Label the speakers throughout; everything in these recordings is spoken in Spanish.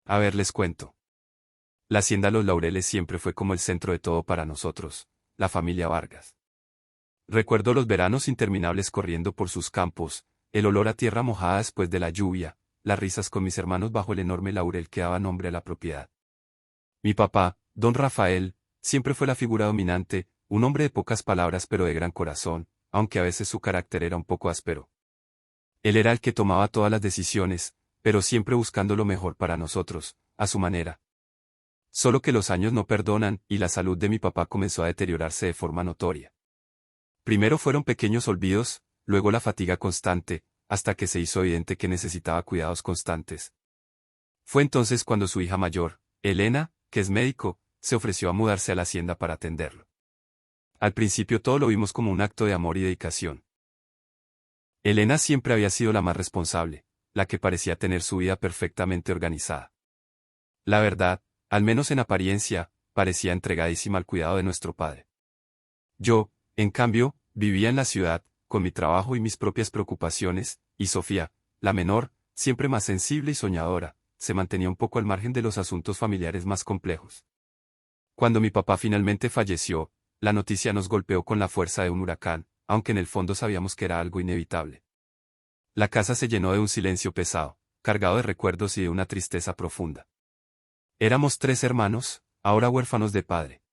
Speaker 1: A ver, les cuento. La hacienda Los Laureles siempre fue como el centro de todo para nosotros, la familia Vargas. Recuerdo los veranos interminables corriendo por sus campos, el olor a tierra mojada después de la lluvia, las risas con mis hermanos bajo el enorme laurel que daba nombre a la propiedad. Mi papá, don Rafael, siempre fue la figura dominante, un hombre de pocas palabras pero de gran corazón, aunque a veces su carácter era un poco áspero. Él era el que tomaba todas las decisiones, pero siempre buscando lo mejor para nosotros, a su manera. Solo que los años no perdonan, y la salud de mi papá comenzó a deteriorarse de forma notoria. Primero fueron pequeños olvidos, luego la fatiga constante, hasta que se hizo evidente que necesitaba cuidados constantes. Fue entonces cuando su hija mayor, Elena, que es médico, se ofreció a mudarse a la hacienda para atenderlo. Al principio todo lo vimos como un acto de amor y dedicación. Elena siempre había sido la más responsable, la que parecía tener su vida perfectamente organizada. La verdad, al menos en apariencia, parecía entregadísima al cuidado de nuestro padre. Yo, en cambio, vivía en la ciudad, con mi trabajo y mis propias preocupaciones, y Sofía, la menor, siempre más sensible y soñadora, se mantenía un poco al margen de los asuntos familiares más complejos. Cuando mi papá finalmente falleció, la noticia nos golpeó con la fuerza de un huracán, aunque en el fondo sabíamos que era algo inevitable. La casa se llenó de un silencio pesado, cargado de recuerdos y de una tristeza profunda. Éramos 3 hermanos, ahora huérfanos de padre.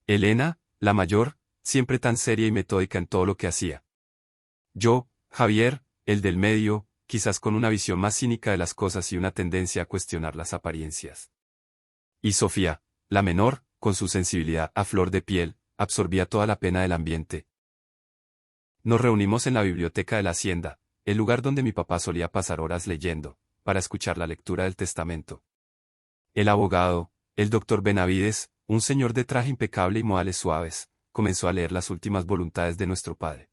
Speaker 1: Elena, la mayor, siempre tan seria y metódica en todo lo que hacía. Yo, Javier, el del medio, quizás con una visión más cínica de las cosas y una tendencia a cuestionar las apariencias. Y Sofía, la menor, con su sensibilidad a flor de piel, absorbía toda la pena del ambiente. Nos reunimos en la biblioteca de la hacienda, el lugar donde mi papá solía pasar horas leyendo, para escuchar la lectura del testamento. El abogado, el doctor Benavides, un señor de traje impecable y modales suaves, comenzó a leer las últimas voluntades de nuestro padre.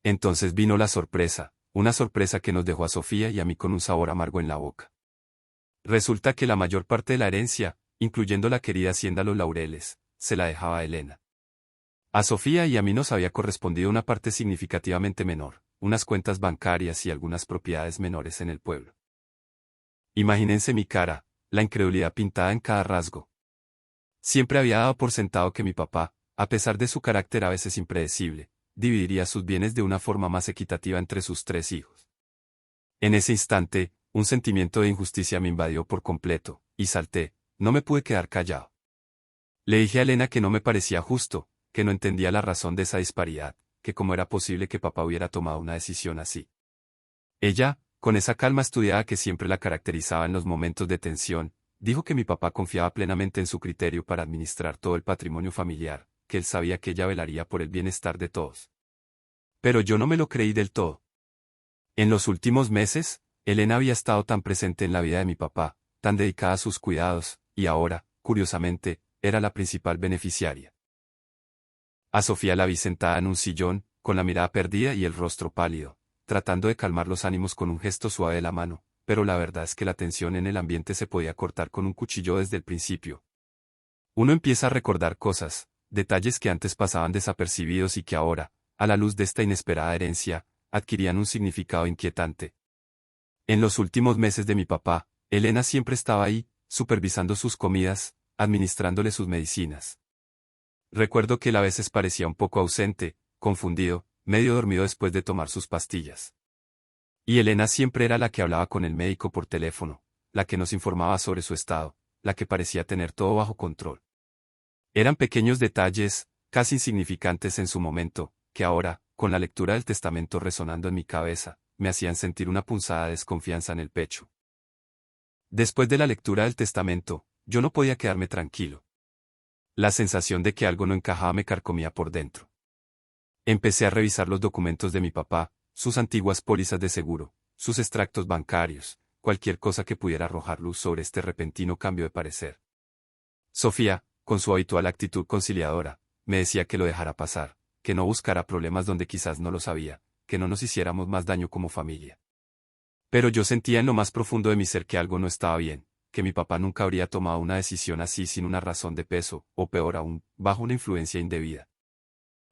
Speaker 1: Entonces vino la sorpresa, una sorpresa que nos dejó a Sofía y a mí con un sabor amargo en la boca. Resulta que la mayor parte de la herencia, incluyendo la querida hacienda Los Laureles, se la dejaba a Elena. A Sofía y a mí nos había correspondido una parte significativamente menor, unas cuentas bancarias y algunas propiedades menores en el pueblo. Imagínense mi cara, la incredulidad pintada en cada rasgo. Siempre había dado por sentado que mi papá, a pesar de su carácter a veces impredecible, dividiría sus bienes de una forma más equitativa entre sus 3 hijos. En ese instante, un sentimiento de injusticia me invadió por completo, y salté, no me pude quedar callado. Le dije a Elena que no me parecía justo, que no entendía la razón de esa disparidad, que cómo era posible que papá hubiera tomado una decisión así. Ella, con esa calma estudiada que siempre la caracterizaba en los momentos de tensión, dijo que mi papá confiaba plenamente en su criterio para administrar todo el patrimonio familiar, que él sabía que ella velaría por el bienestar de todos. Pero yo no me lo creí del todo. En los últimos meses, Elena había estado tan presente en la vida de mi papá, tan dedicada a sus cuidados, y ahora, curiosamente, era la principal beneficiaria. A Sofía la vi sentada en un sillón, con la mirada perdida y el rostro pálido, tratando de calmar los ánimos con un gesto suave de la mano, pero la verdad es que la tensión en el ambiente se podía cortar con un cuchillo desde el principio. Uno empieza a recordar cosas, detalles que antes pasaban desapercibidos y que ahora, a la luz de esta inesperada herencia, adquirían un significado inquietante. En los últimos meses de mi papá, Elena siempre estaba ahí, supervisando sus comidas, administrándole sus medicinas. Recuerdo que él a veces parecía un poco ausente, confundido, medio dormido después de tomar sus pastillas. Y Elena siempre era la que hablaba con el médico por teléfono, la que nos informaba sobre su estado, la que parecía tener todo bajo control. Eran pequeños detalles, casi insignificantes en su momento, que ahora, con la lectura del testamento resonando en mi cabeza, me hacían sentir una punzada de desconfianza en el pecho. Después de la lectura del testamento, yo no podía quedarme tranquilo. La sensación de que algo no encajaba me carcomía por dentro. Empecé a revisar los documentos de mi papá, sus antiguas pólizas de seguro, sus extractos bancarios, cualquier cosa que pudiera arrojar luz sobre este repentino cambio de parecer. Sofía, con su habitual actitud conciliadora, me decía que lo dejara pasar, que no buscara problemas donde quizás no los había, que no nos hiciéramos más daño como familia. Pero yo sentía en lo más profundo de mi ser que algo no estaba bien, que mi papá nunca habría tomado una decisión así sin una razón de peso, o peor aún, bajo una influencia indebida.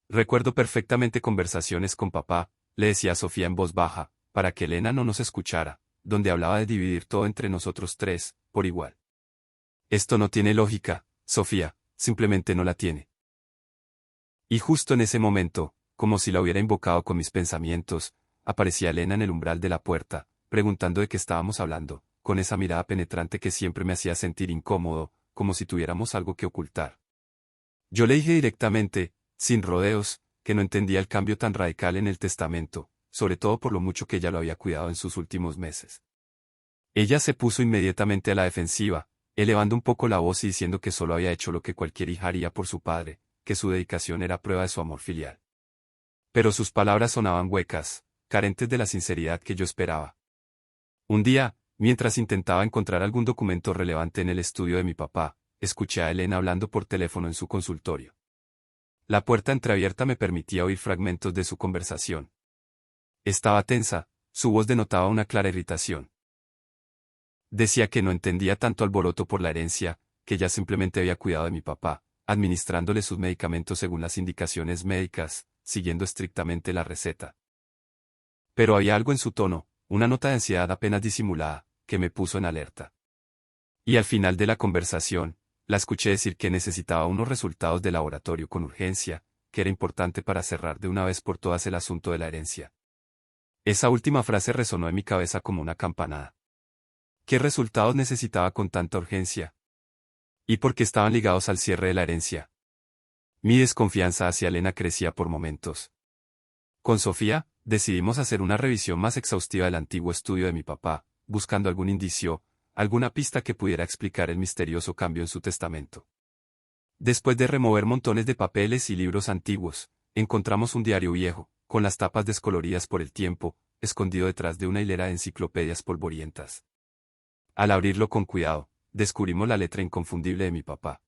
Speaker 1: Recuerdo perfectamente conversaciones con papá, le decía a Sofía en voz baja, para que Elena no nos escuchara, donde hablaba de dividir todo entre nosotros 3, por igual. Esto no tiene lógica, Sofía, simplemente no la tiene. Y justo en ese momento, como si la hubiera invocado con mis pensamientos, aparecía Elena en el umbral de la puerta, preguntando de qué estábamos hablando, con esa mirada penetrante que siempre me hacía sentir incómodo, como si tuviéramos algo que ocultar. Yo le dije directamente, sin rodeos, que no entendía el cambio tan radical en el testamento, sobre todo por lo mucho que ella lo había cuidado en sus últimos meses. Ella se puso inmediatamente a la defensiva, elevando un poco la voz y diciendo que solo había hecho lo que cualquier hija haría por su padre, que su dedicación era prueba de su amor filial. Pero sus palabras sonaban huecas, carentes de la sinceridad que yo esperaba. Un día, mientras intentaba encontrar algún documento relevante en el estudio de mi papá, escuché a Elena hablando por teléfono en su consultorio. La puerta entreabierta me permitía oír fragmentos de su conversación. Estaba tensa, su voz denotaba una clara irritación. Decía que no entendía tanto alboroto por la herencia, que ella simplemente había cuidado de mi papá, administrándole sus medicamentos según las indicaciones médicas, siguiendo estrictamente la receta. Pero había algo en su tono, una nota de ansiedad apenas disimulada, que me puso en alerta. Y al final de la conversación, la escuché decir que necesitaba unos resultados de laboratorio con urgencia, que era importante para cerrar de una vez por todas el asunto de la herencia. Esa última frase resonó en mi cabeza como una campanada. ¿Qué resultados necesitaba con tanta urgencia? ¿Y por qué estaban ligados al cierre de la herencia? Mi desconfianza hacia Elena crecía por momentos. Con Sofía, decidimos hacer una revisión más exhaustiva del antiguo estudio de mi papá, buscando algún indicio, alguna pista que pudiera explicar el misterioso cambio en su testamento. Después de remover montones de papeles y libros antiguos, encontramos un diario viejo, con las tapas descoloridas por el tiempo, escondido detrás de una hilera de enciclopedias polvorientas. Al abrirlo con cuidado, descubrimos la letra inconfundible de mi papá.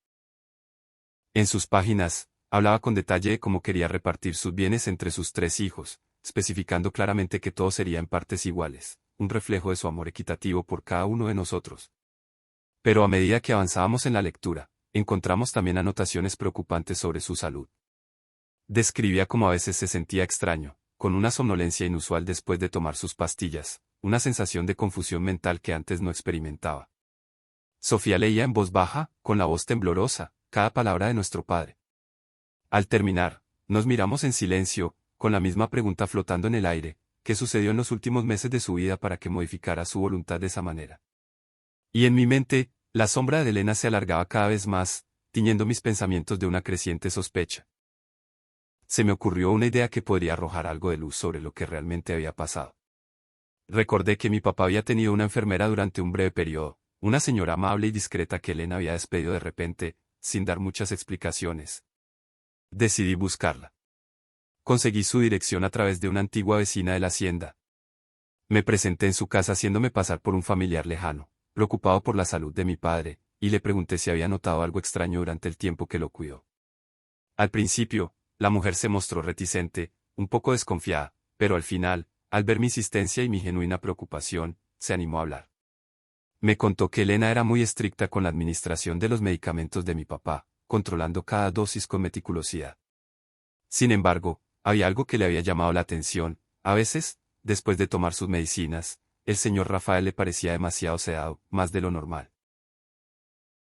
Speaker 1: En sus páginas, hablaba con detalle de cómo quería repartir sus bienes entre sus 3 hijos, especificando claramente que todo sería en partes iguales, un reflejo de su amor equitativo por cada uno de nosotros. Pero a medida que avanzábamos en la lectura, encontramos también anotaciones preocupantes sobre su salud. Describía cómo a veces se sentía extraño, con una somnolencia inusual después de tomar sus pastillas, una sensación de confusión mental que antes no experimentaba. Sofía leía en voz baja, con la voz temblorosa, cada palabra de nuestro padre. Al terminar, nos miramos en silencio, con la misma pregunta flotando en el aire, ¿qué sucedió en los últimos meses de su vida para que modificara su voluntad de esa manera? Y en mi mente, la sombra de Elena se alargaba cada vez más, tiñendo mis pensamientos de una creciente sospecha. Se me ocurrió una idea que podría arrojar algo de luz sobre lo que realmente había pasado. Recordé que mi papá había tenido una enfermera durante un breve periodo, una señora amable y discreta que Elena había despedido de repente, sin dar muchas explicaciones. Decidí buscarla. Conseguí su dirección a través de una antigua vecina de la hacienda. Me presenté en su casa haciéndome pasar por un familiar lejano, preocupado por la salud de mi padre, y le pregunté si había notado algo extraño durante el tiempo que lo cuidó. Al principio, la mujer se mostró reticente, un poco desconfiada, pero al final, al ver mi insistencia y mi genuina preocupación, se animó a hablar. Me contó que Elena era muy estricta con la administración de los medicamentos de mi papá, controlando cada dosis con meticulosidad. Sin embargo, había algo que le había llamado la atención: a veces, después de tomar sus medicinas, el señor Rafael le parecía demasiado sedado, más de lo normal.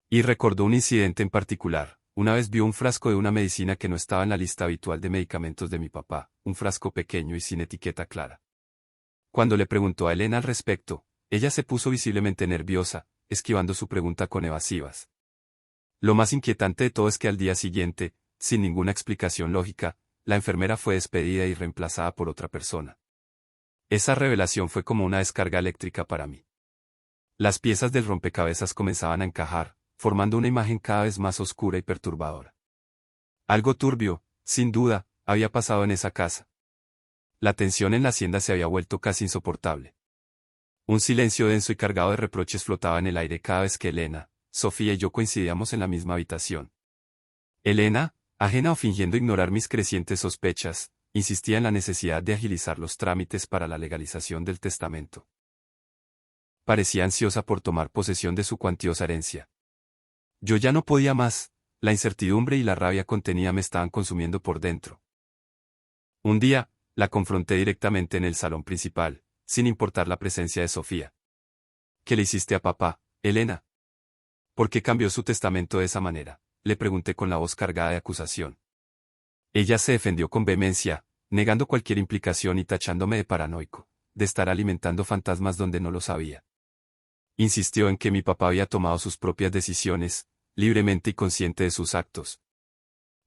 Speaker 1: Y recordó un incidente en particular. Una vez vio un frasco de una medicina que no estaba en la lista habitual de medicamentos de mi papá, un frasco pequeño y sin etiqueta clara. Cuando le preguntó a Elena al respecto, ella se puso visiblemente nerviosa, esquivando su pregunta con evasivas. Lo más inquietante de todo es que al día siguiente, sin ninguna explicación lógica, la enfermera fue despedida y reemplazada por otra persona. Esa revelación fue como una descarga eléctrica para mí. Las piezas del rompecabezas comenzaban a encajar, formando una imagen cada vez más oscura y perturbadora. Algo turbio, sin duda, había pasado en esa casa. La tensión en la hacienda se había vuelto casi insoportable. Un silencio denso y cargado de reproches flotaba en el aire cada vez que Elena, Sofía y yo coincidíamos en la misma habitación. Elena, ajena o fingiendo ignorar mis crecientes sospechas, insistía en la necesidad de agilizar los trámites para la legalización del testamento. Parecía ansiosa por tomar posesión de su cuantiosa herencia. Yo ya no podía más, la incertidumbre y la rabia contenida me estaban consumiendo por dentro. Un día, la confronté directamente en el salón principal, sin importar la presencia de Sofía. ¿Qué le hiciste a papá, Elena? ¿Por qué cambió su testamento de esa manera?, le pregunté con la voz cargada de acusación. Ella se defendió con vehemencia, negando cualquier implicación y tachándome de paranoico, de estar alimentando fantasmas donde no lo sabía. Insistió en que mi papá había tomado sus propias decisiones, libremente y consciente de sus actos.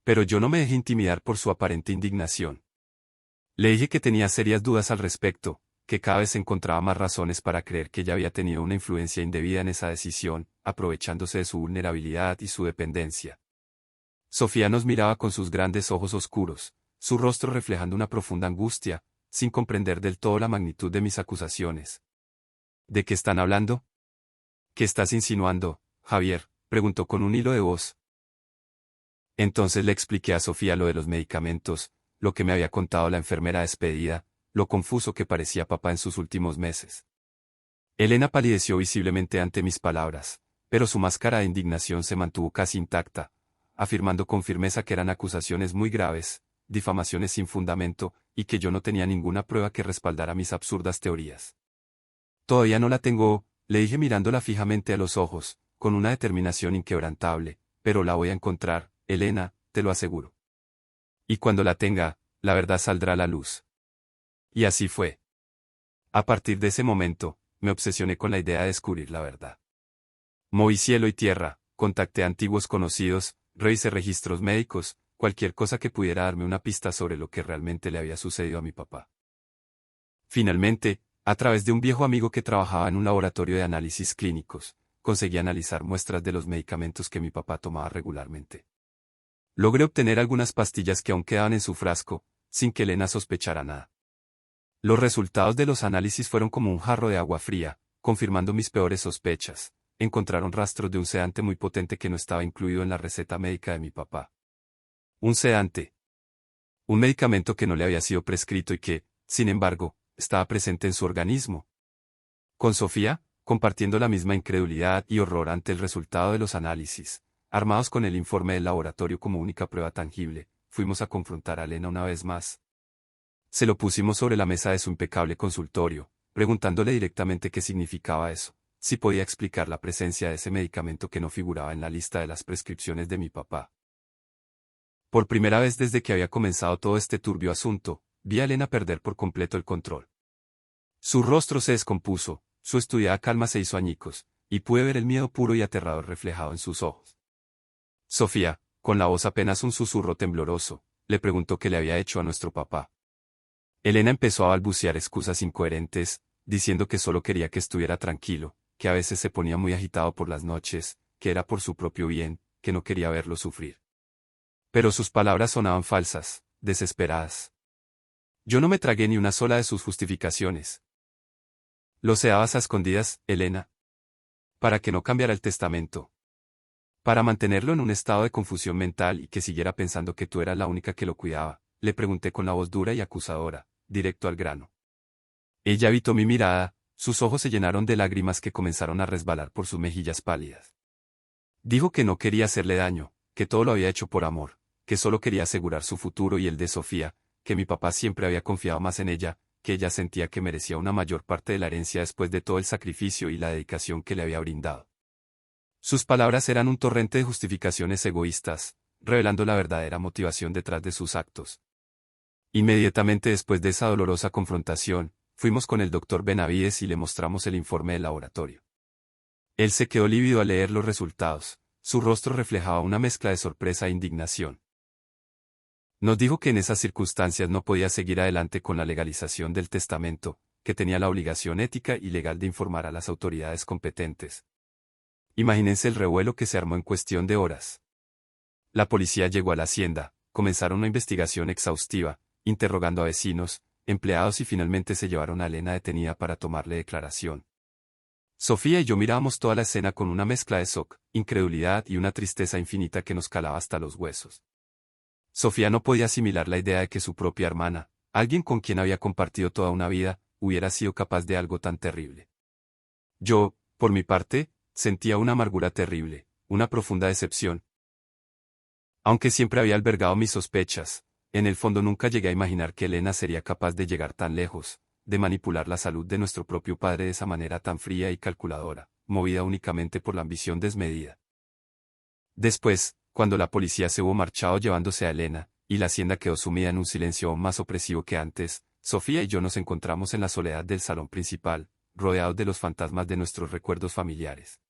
Speaker 1: Pero yo no me dejé intimidar por su aparente indignación. Le dije que tenía serias dudas al respecto, que cada vez encontraba más razones para creer que ella había tenido una influencia indebida en esa decisión, aprovechándose de su vulnerabilidad y su dependencia. Sofía nos miraba con sus grandes ojos oscuros, su rostro reflejando una profunda angustia, sin comprender del todo la magnitud de mis acusaciones. ¿De qué están hablando? ¿Qué estás insinuando, Javier?, preguntó con un hilo de voz. Entonces le expliqué a Sofía lo de los medicamentos, lo que me había contado la enfermera despedida, lo confuso que parecía papá en sus últimos meses. Elena palideció visiblemente ante mis palabras, pero su máscara de indignación se mantuvo casi intacta, afirmando con firmeza que eran acusaciones muy graves, difamaciones sin fundamento, y que yo no tenía ninguna prueba que respaldara mis absurdas teorías. Todavía no la tengo, le dije mirándola fijamente a los ojos, con una determinación inquebrantable, pero la voy a encontrar, Elena, te lo aseguro. Y cuando la tenga, la verdad saldrá a la luz. Y así fue. A partir de ese momento, me obsesioné con la idea de descubrir la verdad. Moví cielo y tierra, contacté a antiguos conocidos, revisé registros médicos, cualquier cosa que pudiera darme una pista sobre lo que realmente le había sucedido a mi papá. Finalmente, a través de un viejo amigo que trabajaba en un laboratorio de análisis clínicos, conseguí analizar muestras de los medicamentos que mi papá tomaba regularmente. Logré obtener algunas pastillas que aún quedaban en su frasco, sin que Elena sospechara nada. Los resultados de los análisis fueron como un jarro de agua fría, confirmando mis peores sospechas. Encontraron rastros de un sedante muy potente que no estaba incluido en la receta médica de mi papá. Un sedante. Un medicamento que no le había sido prescrito y que, sin embargo, estaba presente en su organismo. Con Sofía, compartiendo la misma incredulidad y horror ante el resultado de los análisis, armados con el informe del laboratorio como única prueba tangible, fuimos a confrontar a Elena una vez más. Se lo pusimos sobre la mesa de su impecable consultorio, preguntándole directamente qué significaba eso, si podía explicar la presencia de ese medicamento que no figuraba en la lista de las prescripciones de mi papá. Por primera vez desde que había comenzado todo este turbio asunto, vi a Elena perder por completo el control. Su rostro se descompuso, su estudiada calma se hizo añicos, y pude ver el miedo puro y aterrador reflejado en sus ojos. Sofía, con la voz apenas un susurro tembloroso, le preguntó qué le había hecho a nuestro papá. Elena empezó a balbucear excusas incoherentes, diciendo que solo quería que estuviera tranquilo, que a veces se ponía muy agitado por las noches, que era por su propio bien, que no quería verlo sufrir. Pero sus palabras sonaban falsas, desesperadas. Yo no me tragué ni una sola de sus justificaciones. Lo seabas a escondidas, Elena. Para que no cambiara el testamento. Para mantenerlo en un estado de confusión mental y que siguiera pensando que tú eras la única que lo cuidaba, le pregunté con la voz dura y acusadora, directo al grano. Ella evitó mi mirada, sus ojos se llenaron de lágrimas que comenzaron a resbalar por sus mejillas pálidas. Dijo que no quería hacerle daño, que todo lo había hecho por amor, que solo quería asegurar su futuro y el de Sofía, que mi papá siempre había confiado más en ella, que ella sentía que merecía una mayor parte de la herencia después de todo el sacrificio y la dedicación que le había brindado. Sus palabras eran un torrente de justificaciones egoístas, revelando la verdadera motivación detrás de sus actos. Inmediatamente después de esa dolorosa confrontación, fuimos con el doctor Benavides y le mostramos el informe del laboratorio. Él se quedó lívido al leer los resultados, su rostro reflejaba una mezcla de sorpresa e indignación. Nos dijo que en esas circunstancias no podía seguir adelante con la legalización del testamento, que tenía la obligación ética y legal de informar a las autoridades competentes. Imagínense el revuelo que se armó en cuestión de horas. La policía llegó a la hacienda, comenzaron una investigación exhaustiva, interrogando a vecinos, empleados y finalmente se llevaron a Elena detenida para tomarle declaración. Sofía y yo mirábamos toda la escena con una mezcla de shock, incredulidad y una tristeza infinita que nos calaba hasta los huesos. Sofía no podía asimilar la idea de que su propia hermana, alguien con quien había compartido toda una vida, hubiera sido capaz de algo tan terrible. Yo, por mi parte, sentía una amargura terrible, una profunda decepción. Aunque siempre había albergado mis sospechas, en el fondo nunca llegué a imaginar que Elena sería capaz de llegar tan lejos, de manipular la salud de nuestro propio padre de esa manera tan fría y calculadora, movida únicamente por la ambición desmedida. Después, cuando la policía se hubo marchado llevándose a Elena, y la hacienda quedó sumida en un silencio aún más opresivo que antes, Sofía y yo nos encontramos en la soledad del salón principal, rodeados de los fantasmas de nuestros recuerdos familiares.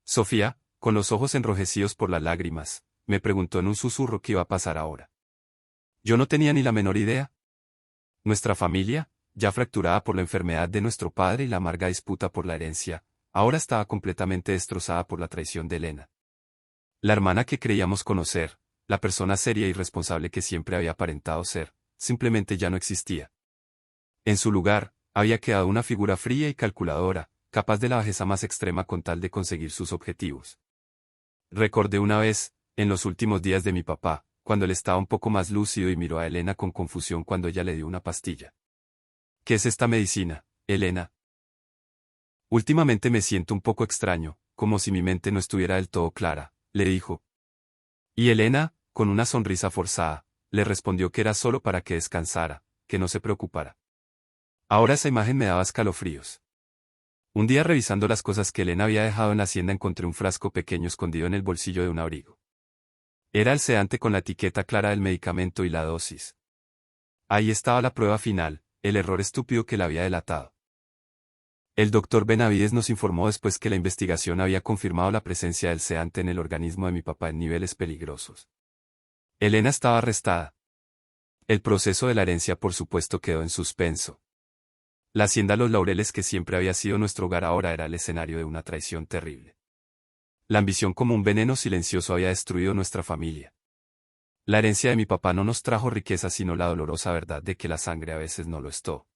Speaker 1: Sofía, con los ojos enrojecidos por las lágrimas, me preguntó en un susurro qué iba a pasar ahora. Yo no tenía ni la menor idea. Nuestra familia, ya fracturada por la enfermedad de nuestro padre y la amarga disputa por la herencia, ahora estaba completamente destrozada por la traición de Elena. La hermana que creíamos conocer, la persona seria y responsable que siempre había aparentado ser, simplemente ya no existía. En su lugar, había quedado una figura fría y calculadora, capaz de la bajeza más extrema con tal de conseguir sus objetivos. Recordé una vez, en los últimos días de mi papá, cuando él estaba un poco más lúcido y miró a Elena con confusión cuando ella le dio una pastilla. ¿Qué es esta medicina, Elena? Últimamente me siento un poco extraño, como si mi mente no estuviera del todo clara, le dijo. Y Elena, con una sonrisa forzada, le respondió que era solo para que descansara, que no se preocupara. Ahora esa imagen me daba escalofríos. Un día revisando las cosas que Elena había dejado en la hacienda encontré un frasco pequeño escondido en el bolsillo de un abrigo. Era el sedante con la etiqueta clara del medicamento y la dosis. Ahí estaba la prueba final, el error estúpido que la había delatado. El doctor Benavides nos informó después que la investigación había confirmado la presencia del sedante en el organismo de mi papá en niveles peligrosos. Elena estaba arrestada. El proceso de la herencia por supuesto quedó en suspenso. La hacienda Los Laureles que siempre había sido nuestro hogar ahora era el escenario de una traición terrible. La ambición como un veneno silencioso había destruido nuestra familia. La herencia de mi papá no nos trajo riqueza sino la dolorosa verdad de que la sangre a veces no lo es todo.